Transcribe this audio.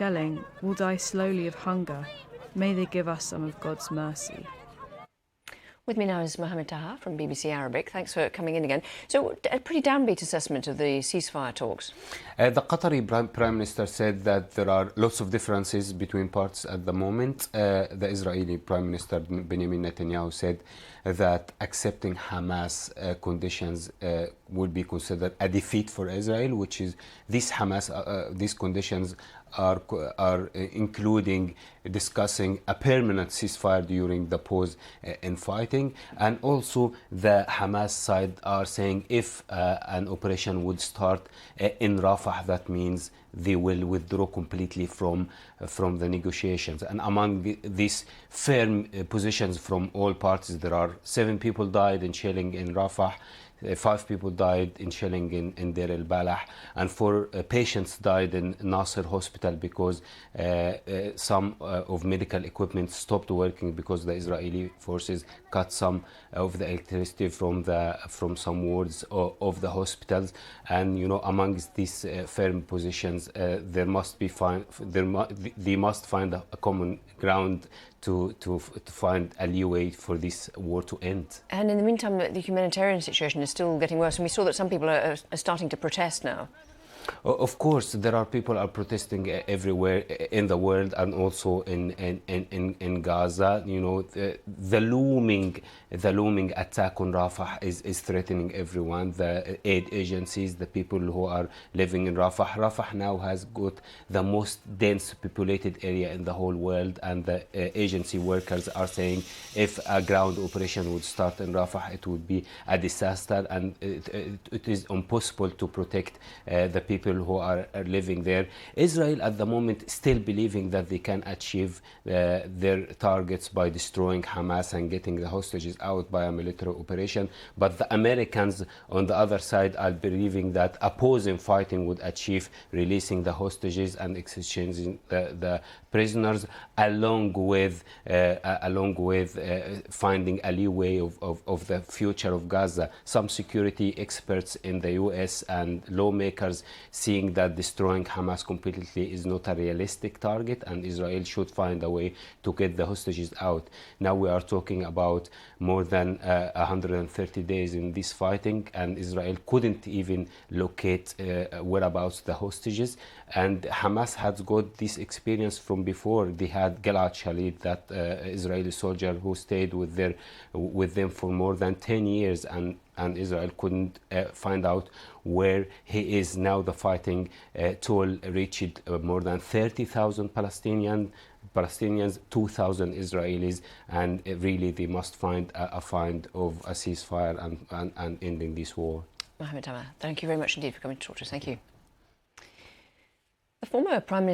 Yelling will die slowly of hunger. May they give us some of God's mercy. With me now is Mohamed Taha from BBC Arabic. Thanks for coming in again. So, a pretty downbeat assessment of the ceasefire talks. The Qatari Prime Minister said that there are lots of differences between parts at the moment. The Israeli Prime Minister Benjamin Netanyahu said that accepting Hamas conditions would be considered a defeat for Israel, which is these conditions are including discussing a permanent ceasefire during the pause in fighting, and also the Hamas side are saying if an operation would start in Rafah, that means they will withdraw completely from the negotiations. And among these firm positions from all parties, there are 7 people died in shelling in Rafah, 5 people died in shelling in Deir el-Balah, and 4 patients died in Nasser hospital because some of medical equipment stopped working because the Israeli forces cut some of the electricity from some wards of the hospitals. And amongst these firm positions, they must find a common ground to find a leeway for this war to end. And in the meantime, the humanitarian situation is still getting worse, and we saw that some people are starting to protest now. Of course, there are people are protesting everywhere in the world, and also in Gaza. The looming attack on Rafah is threatening everyone. The aid agencies, the people who are living in Rafah. Rafah now has got the most dense populated area in the whole world, and the agency workers are saying if a ground operation would start in Rafah, it would be a disaster, and it is impossible to protect the people who are living there. Israel at the moment still believing that they can achieve their targets by destroying Hamas and getting the hostages out by a military operation, but the Americans on the other side are believing that opposing fighting would achieve releasing the hostages and exchanging the prisoners, along with finding a leeway of the future of Gaza. Some security experts in the US and lawmakers seeing that destroying Hamas completely is not a realistic target, and Israel should find a way to get the hostages out. Now we are talking about more than 130 days in this fighting, and Israel couldn't even locate whereabouts the hostages. And Hamas has got this experience from before. They had Gilad Shalit, that Israeli soldier who stayed with them for more than 10 years, and Israel couldn't find out where he is. Now the fighting toll reached more than 30,000 Palestinians, 2,000 Israelis, and really they must find a find of a ceasefire and ending this war. Mohamed Taha, thank you very much indeed for coming to talk to us. Thank you. The former Prime Minister